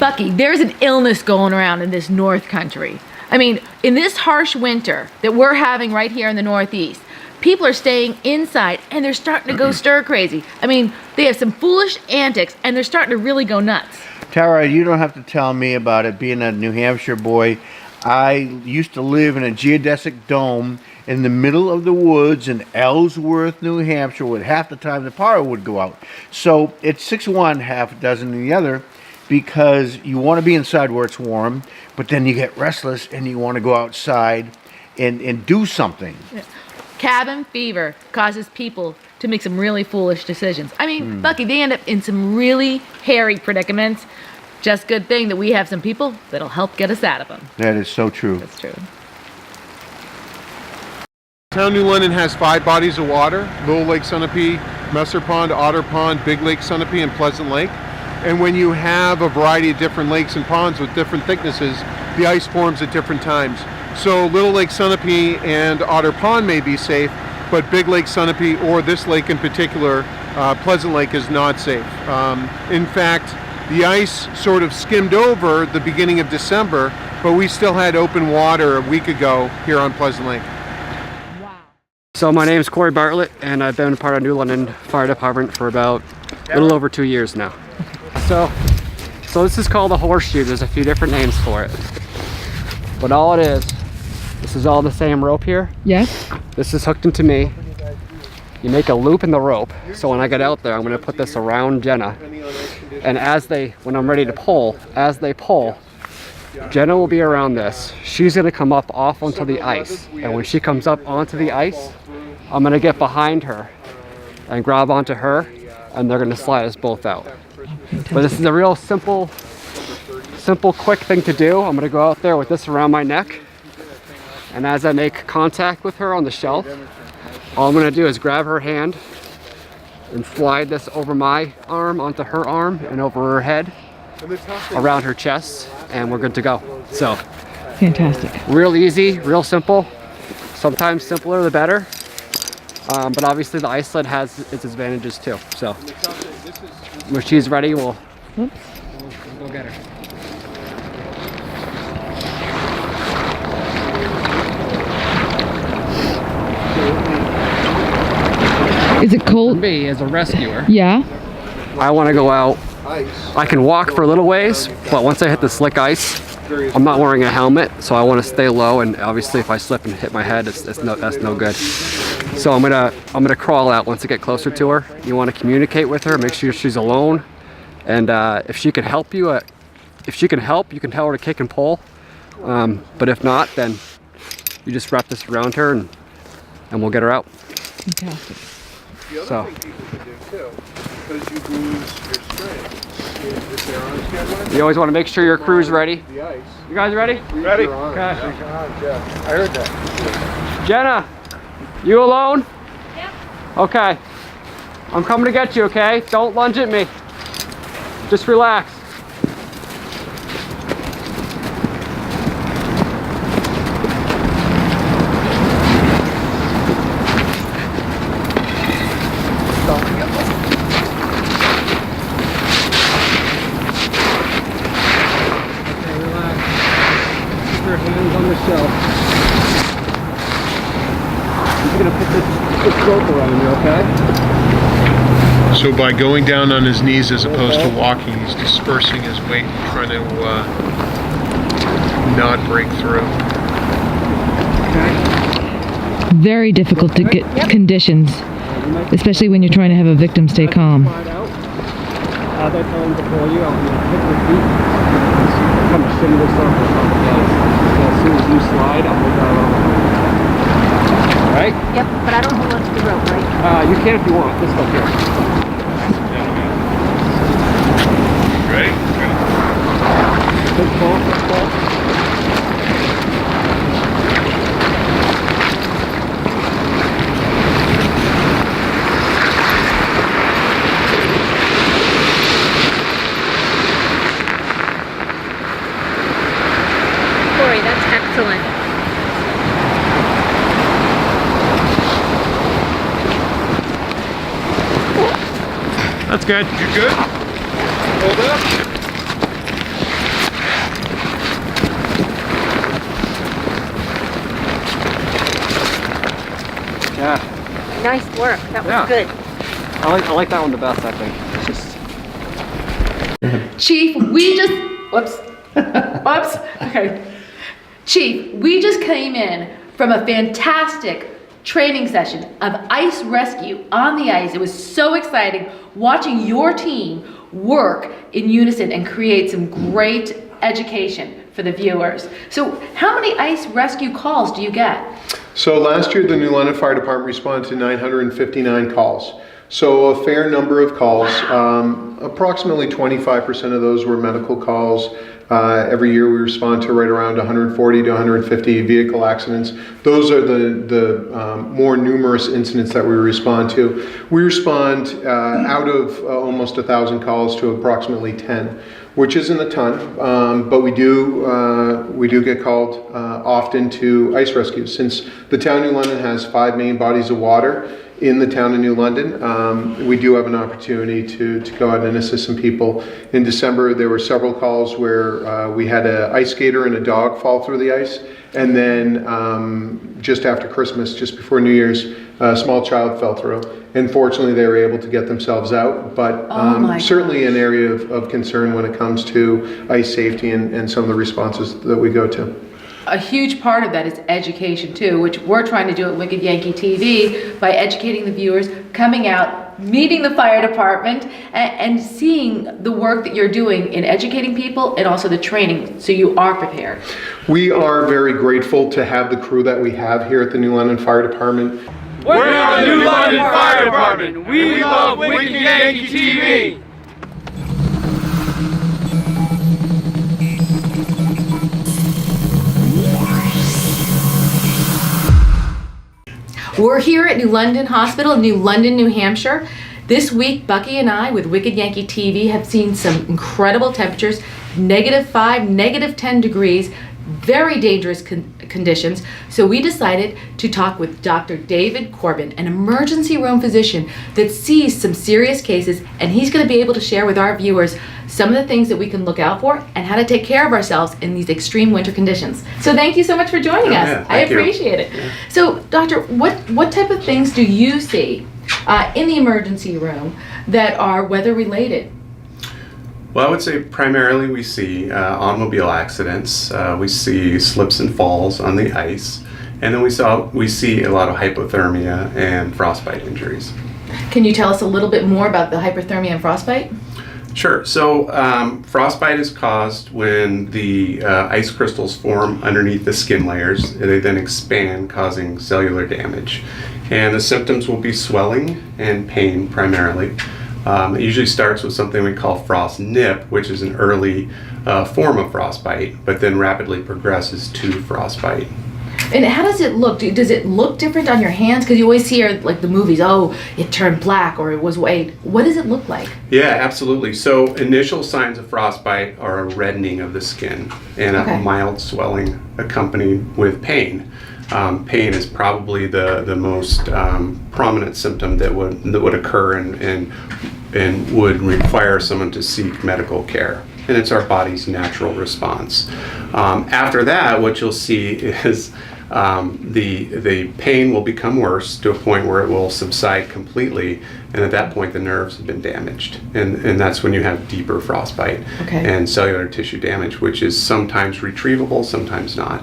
Bucky, there's an illness going around in this North Country. I mean, in this harsh winter that we're having right here in the Northeast, people are staying inside and they're starting to go stir crazy. I mean, they have some foolish antics and they're starting to really go nuts. Tara, you don't have to tell me about it. Being a New Hampshire boy, I used to live in a geodesic dome in the middle of the woods in Ellsworth, New Hampshire, where half the time the power would go out. So it's 6 one, half a dozen in the other, because you want to be inside where it's warm, but then you get restless and you want to go outside and do something. Yeah. Cabin fever causes people to make some really foolish decisions. I mean, Bucky, they end up in some really hairy predicaments. Just good thing that we have some people that'll help get us out of them. That is so true. That's true. Town New London has 5 bodies of water: Little Lake Sunapee, Messer Pond, Otter Pond, Big Lake Sunapee, and Pleasant Lake. And when you have a variety of different lakes and ponds with different thicknesses, the ice forms at different times. So Little Lake Sunapee and Otter Pond may be safe, but Big Lake Sunapee, or this lake in particular, Pleasant Lake, is not safe. In fact, the ice sort of skimmed over the beginning of December, but we still had open water a week ago here on Pleasant Lake. So my name is Corey Bartlett, and I've been part of New London Fire Department for about a little over 2 years now. So this is called a horseshoe. There's a few different names for it. But all it is, this is all the same rope here. Yes. This is hooked into me. You make a loop in the rope. So when I get out there, I'm gonna put this around Jenna. And when I'm ready to pull, as they pull, Jenna will be around this. She's gonna come up off onto the ice. And when she comes up onto the ice, I'm gonna get behind her and grab onto her, and they're gonna slide us both out. But this is a real simple, quick thing to do. I'm gonna go out there with this around my neck. And as I make contact with her on the shelf, all I'm gonna do is grab her hand and slide this over my arm onto her arm and over her head, around her chest, and we're good to go. So, Fantastic. real easy, real simple. Sometimes simpler the better. But obviously the ice sled has its advantages too. So, when she's ready, we'll go get her. Is it cold? For me, as a rescuer, Yeah. I want to go out. I can walk for a little ways, but once I hit the slick ice, I'm not wearing a helmet, so I want to stay low. And obviously, if I slip and hit my head, that's no good. So I'm gonna crawl out once I get closer to her. You want to communicate with her, make sure she's alone, and if she can help you, you can tell her to kick and pull. But if not, then you just wrap this around her and we'll get her out. Fantastic. So. You always want to make sure your crew's ready. You guys ready? Ready? Okay. I heard that. Jenna, you alone? Yep. Okay. I'm coming to get you, okay? Don't lunge at me. Just relax. Your hands on the shelf. I'm gonna put this rope around you, okay? So by going down on his knees as opposed to walking, he's dispersing his weight and trying to not break through. Very difficult to get conditions, especially when you're trying to have a victim stay calm. As I tell him to pull you, I'm gonna hit your feet. Kind of shimmy this over on the base. So as soon as you slide, I'll move that over. Alright? Yep, but I don't hold on to the rope, right? You can if you want. This up here. Ready? Good pull, good pull. Corey, that's excellent. That's good. You good? Hold up. Nice work. That was Yeah. good. I like that one the best, I think. It's just... Chief, we just, whoops, whoops, okay. Chief, we just came in from a fantastic training session of ice rescue on the ice. It was so exciting watching your team work in unison and create some great education for the viewers. So how many ice rescue calls do you get? So last year, the New London Fire Department responded to 959 calls. So a fair number of calls. Approximately 25% of those were medical calls. Every year we respond to right around 140 to 150 vehicle accidents. Those are the more numerous incidents that we respond to. We respond out of almost 1,000 calls to approximately 10, which isn't a ton, but we do get called often to ice rescues. Since the town of New London has 5 main bodies of water in the town of New London, we do have an opportunity to go out and assist some people. In December, there were several calls where we had an ice skater and a dog fall through the ice. And then just after Christmas, just before New Year's, a small child fell through. And fortunately, they were able to get themselves out. But certainly an area of concern when it comes to ice safety and some of the responses that we go to. A huge part of that is education too, which we're trying to do at Wicked Yankee TV by educating the viewers, coming out, meeting the fire department, and seeing the work that you're doing in educating people and also the training, so you are prepared. We are very grateful to have the crew that we have here at the New London Fire Department. We're the New London Fire Department. We love Wicked Yankee TV. We're here at New London Hospital in New London, New Hampshire. This week, Bucky and I with Wicked Yankee TV have seen some incredible temperatures, -5, -10 degrees, very dangerous conditions. So we decided to talk with Dr. David Corbin, an emergency room physician that sees some serious cases, and he's going to be able to share with our viewers some of the things that we can look out for and how to take care of ourselves in these extreme winter conditions. So thank you so much for joining us. Yeah, I thank you. appreciate it. Yeah. So Doctor, what type of things do you see in the emergency room that are weather related? Well, I would say primarily we see automobile accidents, we see slips and falls on the ice, and then we see a lot of hypothermia and frostbite injuries. Can you tell us a little bit more about the hyperthermia and frostbite? Sure. So frostbite is caused when the ice crystals form underneath the skin layers. They then expand, causing cellular damage. And the symptoms will be swelling and pain primarily. It usually starts with something we call frost nip, which is an early form of frostbite, but then rapidly progresses to frostbite. And how does it look? Does it look different on your hands? Because you always hear, like the movies, oh, it turned black or it was white. What does it look like? Yeah, absolutely. So initial signs of frostbite are a reddening of the skin and a mild swelling accompanied with pain. Pain is probably the most prominent symptom that would occur and would require someone to seek medical care. And it's our body's natural response. After that, what you'll see is the pain will become worse to a point where it will subside completely, and at that point the nerves have been damaged, and that's when you have deeper frostbite and cellular tissue damage, which is sometimes retrievable, sometimes not.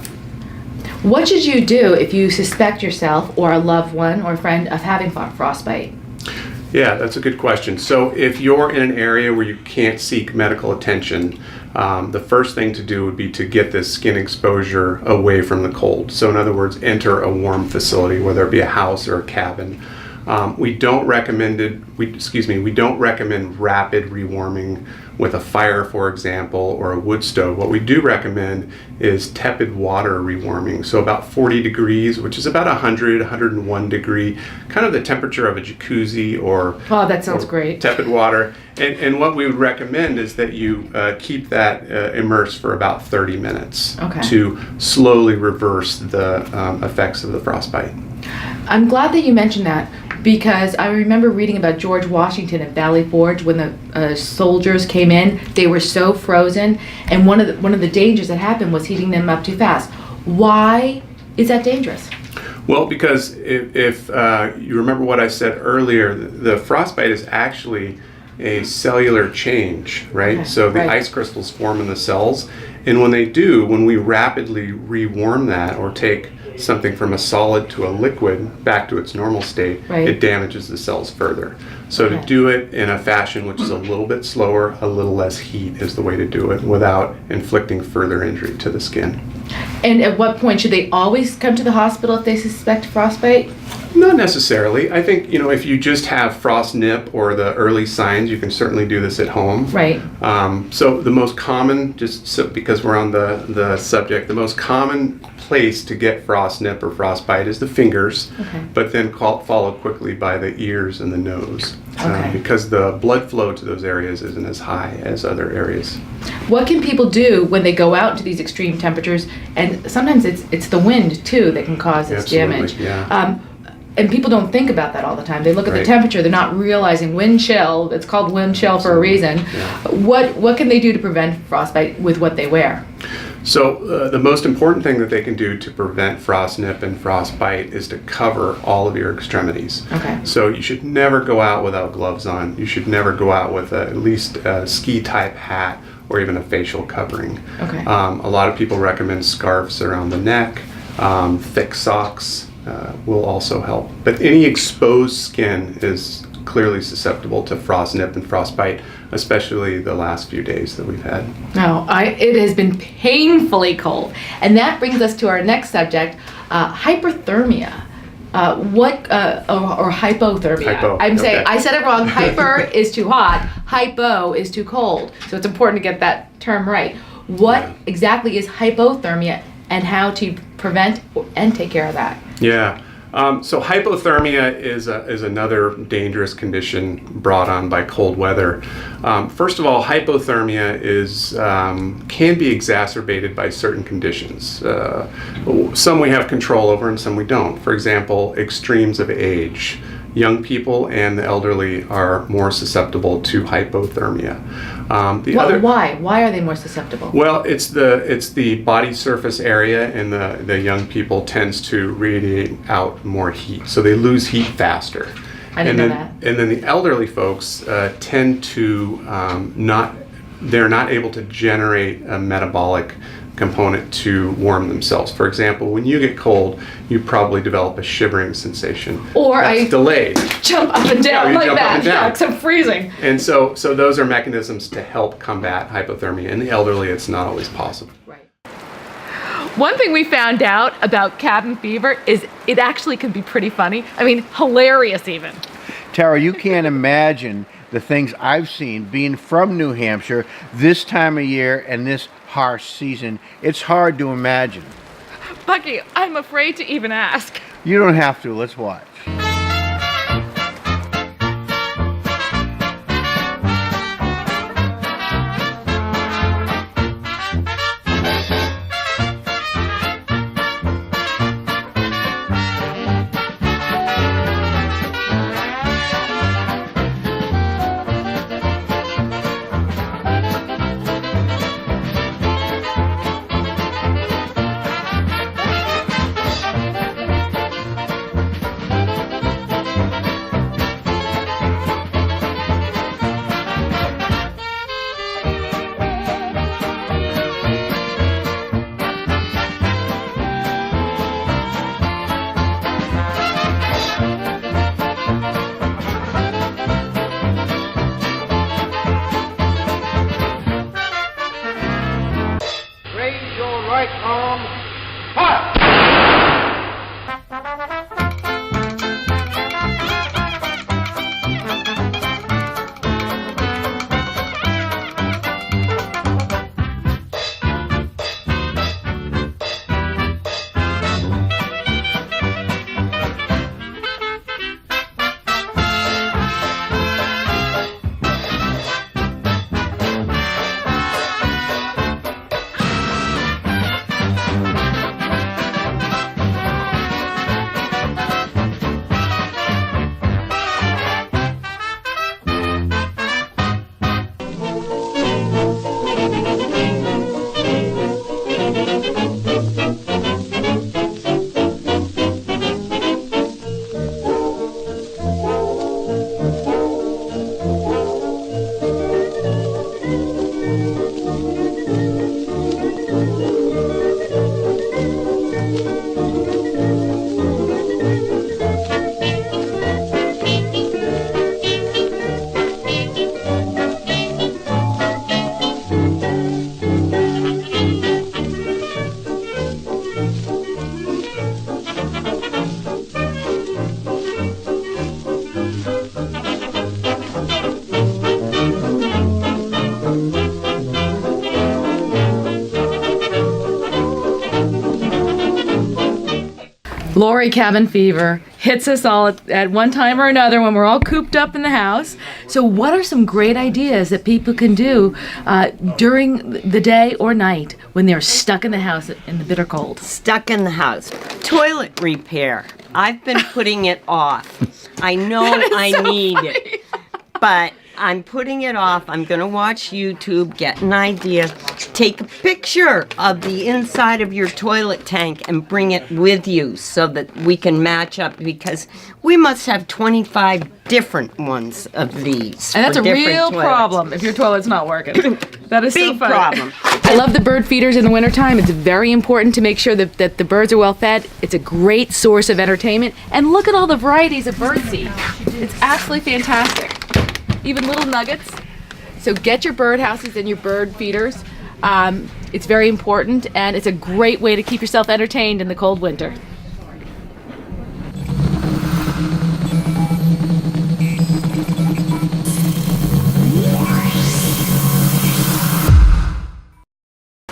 What should you do if you suspect yourself or a loved one or friend of having frostbite? Yeah, that's a good question. So if you're in an area where you can't seek medical attention, the first thing to do would be to get this skin exposure away from the cold. So in other words, enter a warm facility, whether it be a house or a cabin. We don't recommend rapid rewarming with a fire, for example, or a wood stove. What we do recommend is tepid water rewarming. So about 40 degrees, which is about 101 degree, kind of the temperature of a jacuzzi or Oh, that sounds great. tepid water. And what we would recommend is that you keep that immersed for about 30 minutes to slowly reverse the effects of the frostbite. I'm glad that you mentioned that, because I remember reading about George Washington at Valley Forge when the soldiers came in. They were so frozen, and one of the dangers that happened was heating them up too fast. Why is that dangerous? Well, because if you remember what I said earlier, the frostbite is actually a cellular change, right? Okay, So the right. ice crystals form in the cells, and when they do, when we rapidly rewarm that or take something from a solid to a liquid back to its normal state, Right. it damages the cells further. So Okay. to do it in a fashion which is a little bit slower, a little less heat is the way to do it without inflicting further injury to the skin. And at what point should they always come to the hospital if they suspect frostbite? Not necessarily. I think, if you just have frost nip or the early signs, you can certainly do this at home. Right. So the most common, because we're on the subject, the most common place to get frost nip or frostbite is the fingers, Okay. but then followed quickly by the ears and the nose. Okay. Because the blood flow to those areas isn't as high as other areas. What can people do when they go out to these extreme temperatures? And sometimes it's the wind too that can cause this Absolutely, damage. yeah. And people don't think about that all the time. They look at the Right. temperature, they're not realizing wind chill. It's called wind chill for a reason. Yeah. What can they do to prevent frostbite with what they wear? So the most important thing that they can do to prevent frost nip and frostbite is to cover all of your extremities. Okay. So you should never go out without gloves on. You should never go out with at least a ski type hat or even a facial covering. Okay. A lot of people recommend scarves around the neck, thick socks will also help. But any exposed skin is clearly susceptible to frost nip and frostbite, especially the last few days that we've had. No, it has been painfully cold. And that brings us to our next subject, hyperthermia. Or hypothermia. Hypo, I'm saying, okay. I said it wrong. Hyper is too hot, hypo is too cold. So it's important to get that term right. What exactly is hypothermia and how to prevent and take care of that? Yeah. So hypothermia is another dangerous condition brought on by cold weather. First of all, hypothermia can be exacerbated by certain conditions. Some we have control over and some we don't. For example, extremes of age. Young people and the elderly are more susceptible to hypothermia. Why? Why are they more susceptible? Well, it's the body surface area, and the young people tends to radiate out more heat, so they lose heat faster. I didn't know that. And then the elderly folks tend to they're not able to generate a metabolic component to warm themselves. For example, when you get cold, you probably develop a shivering sensation. Or that's delayed. Jump up and down you like jump up that. and down. Yeah, 'cause I'm freezing. And so those are mechanisms to help combat hypothermia. In the elderly, it's not always possible. Right. One thing we found out about cabin fever is it actually can be pretty funny. I mean, hilarious even. Tara, you can't imagine the things I've seen being from New Hampshire this time of year and this harsh season. It's hard to imagine. Bucky, I'm afraid to even ask. You don't have to. Let's watch. Lori, cabin fever hits us all at one time or another when we're all cooped up in the house. So what are some great ideas that people can do during the day or night when they're stuck in the house in the bitter cold? Stuck in the house. Toilet repair. I've been putting it off. I know I need it, but I'm putting it off. I'm going to watch YouTube, get an idea, take a picture of the inside of your toilet tank and bring it with you so that we can match up, because we must have 25 different ones of these. And that's for a different real toilets. problem if your toilet's not working. That is Big so funny. problem. I love the bird feeders in the wintertime. It's very important to make sure that the birds are well fed. It's a great source of entertainment. And look at all the varieties of bird seed. It's absolutely fantastic. Even little nuggets. So get your bird houses and your bird feeders. It's very important, and it's a great way to keep yourself entertained in the cold winter.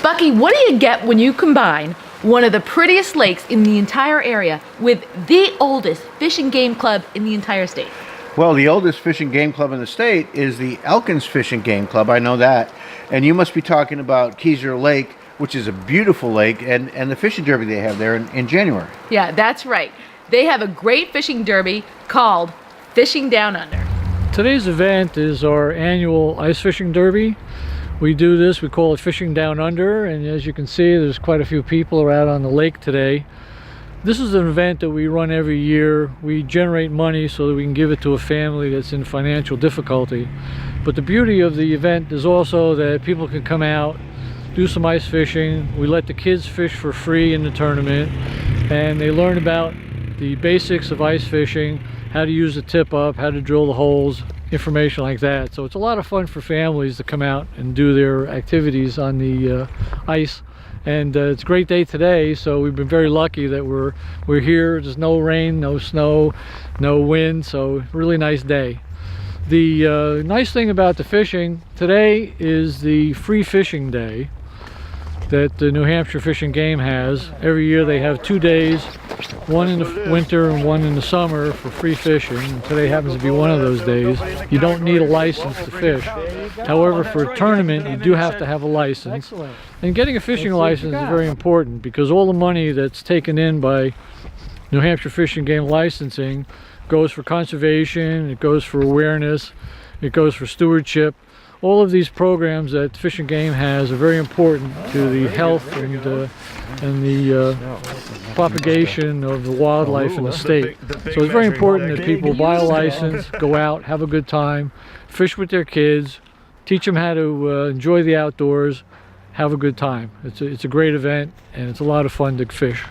Bucky, what do you get when you combine one of the prettiest lakes in the entire area with the oldest fish and game club in the entire state? Well, the oldest fishing game club in the state is the Elkins Fishing Game Club. I know that. And you must be talking about Keyser Lake, which is a beautiful lake, and the fishing derby they have there in January. Yeah, that's right. They have a great fishing derby called Fishing Down Under. Today's event is our annual ice fishing derby. We do this, we call it Fishing Down Under, and as you can see, there's quite a few people out on the lake today. This is an event that we run every year. We generate money so that we can give it to a family that's in financial difficulty. But the beauty of the event is also that people can come out, do some ice fishing. We let the kids fish for free in the tournament, and they learn about the basics of ice fishing, how to use the tip up, how to drill the holes, information like that. So it's a lot of fun for families to come out and do their activities on the ice. And it's a great day today, so we've been very lucky that we're here. There's no rain, no snow, no wind, so really nice day. The nice thing about the fishing today is the free fishing day that the New Hampshire Fish and Game has. Every year they have 2 days, one in the winter and one in the summer for free fishing. And today happens to be one of those days. You don't need a license to fish. However, for a tournament, you do have to have a license. And getting a fishing license is very important, because all the money that's taken in by New Hampshire Fish and Game licensing goes for conservation, it goes for awareness, it goes for stewardship. All of these programs that Fish and Game has are very important to the health and the propagation of the wildlife in the state. So it's very important that people buy a license, go out, have a good time, fish with their kids, teach them how to enjoy the outdoors, have a good time. It's a great event, and it's a lot of fun to fish.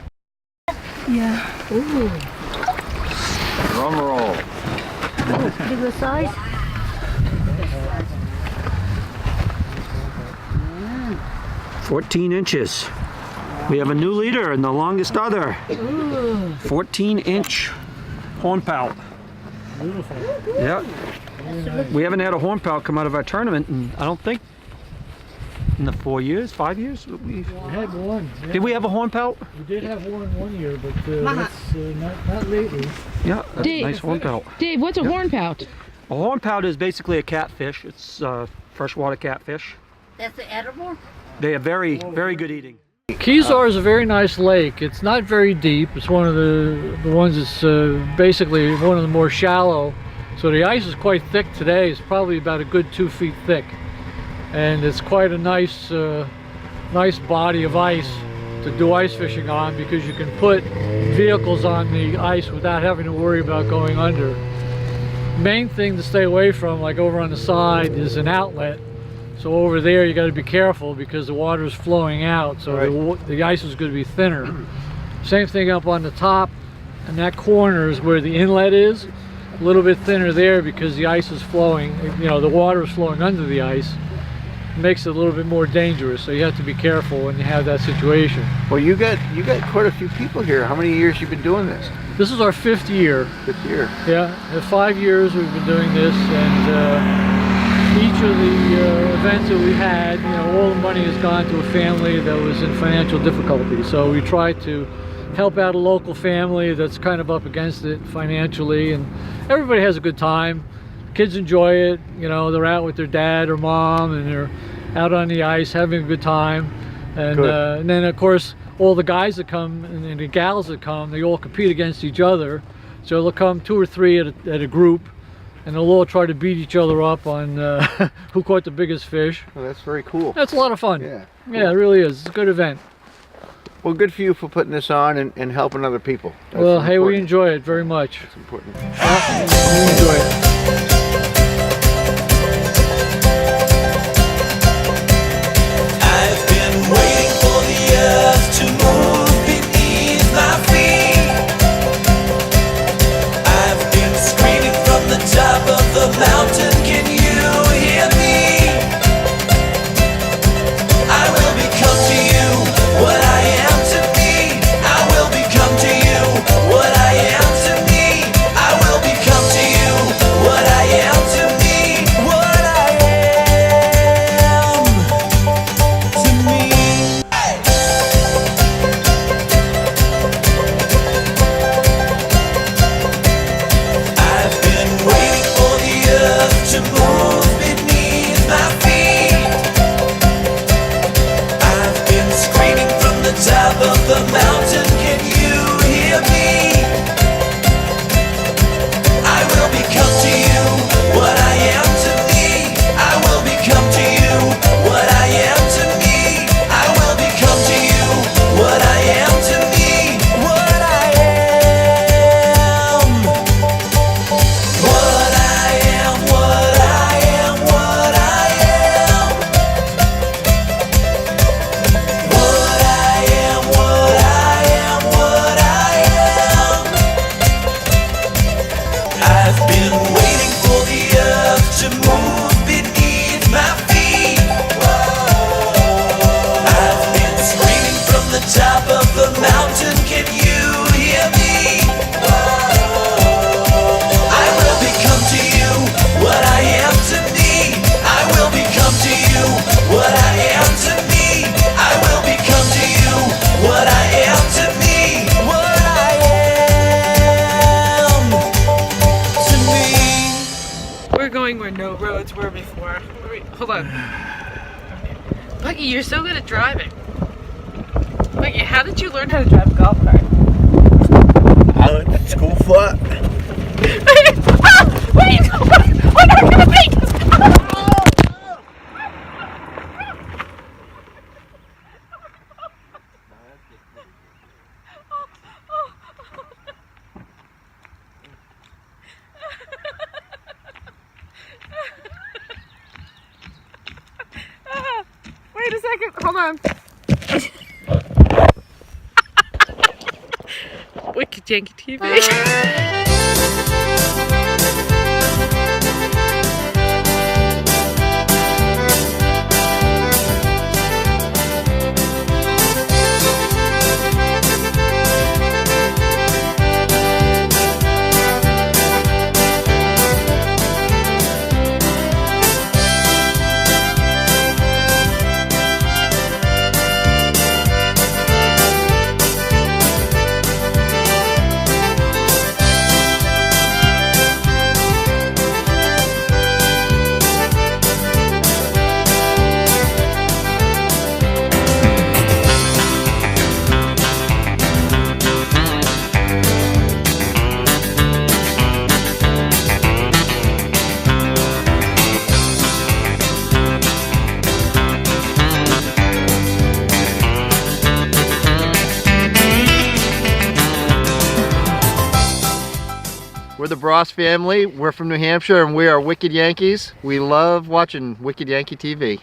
Yeah. Ooh. Drum roll. Bigger size? 14 inches. We have a new leader and the longest other. 14-inch hornpout. Beautiful. Yeah. We haven't had a hornpout come out of our tournament, and I don't think in the 4 years, 5 years. We had one. Yeah. Did we have a hornpout? We did have one year, but that's not lately. Yeah, that's Dave, a nice hornpout. Dave, what's a hornpout? A hornpout is basically a catfish. It's freshwater catfish. That's the edible? They are very, very good eating. Kezar is a very nice lake. It's not very deep. It's one of the ones that's basically one of the more shallow. So the ice is quite thick today. It's probably about a good 2 feet thick. And it's quite a nice, nice body of ice to do ice fishing on, because you can put vehicles on the ice without having to worry about going under. Main thing to stay away from, like over on the side, is an outlet. So over there you got to be careful, because the water is flowing out, so the ice is going to be thinner. Same thing up on the top, and that corner is where the inlet is. A little bit thinner there because the ice is flowing, you know, the water is flowing under the ice. It makes it a little bit more dangerous, so you have to be careful when you have that situation. Well, you got quite a few people here. How many years you been doing this? This is our 5th year. 5th year. Yeah, 5 years we've been doing this, and each of the events that we had, you know, all the money has gone to a family that was in financial difficulty. So we try to help out a local family that's kind of up against it financially, and everybody has a good time. Kids enjoy it, you know, they're out with their dad or mom and they're out on the ice having a good time. And then of course all the guys that come and the gals that come, they all compete against each other. So they'll come 2 or 3 at a group, and they'll all try to beat each other up on who caught the biggest fish. Oh, that's very cool. That's a lot of fun. Yeah. Yeah, it really is. It's a good event. Well, good for you for putting this on and helping other people. That's Well, hey, we important. enjoy it very much. It's important. Yeah, we enjoy it. I've been waiting for the earth to move beneath my feet. I've been screaming from the top of the mountain, can you hear me? I will become to you what I am to me. I will become to you what I am to me. I will become to you what I am to me. What I am to me. I've been waiting for the earth to move beneath my feet. I've been screaming from the top of the mountain, can you hear me? I will become to you what I am to me. I will become to you what I am to me. I will become to you what I am to me. What I am. What I am, what I am, what I am. What I am, what I am, what I am. I've been waiting for the earth to move beneath my feet. I've been screaming from the top of the mountain, can you hear me? I will become to you what I am to me. I will become to you what I am to me. I will become to you what I am to me. What I am to me. We're going where no roads were before. Wait, hold on. Bucky, you're so good at driving. Bucky, how did you learn how to drive a golf cart? I went to school for it. Wait! We're not gonna make this! Wait a second, hold on. Wicked Yankee TV. We're the Bros family. We're from New Hampshire and we are Wicked Yankees. We love watching Wicked Yankee TV.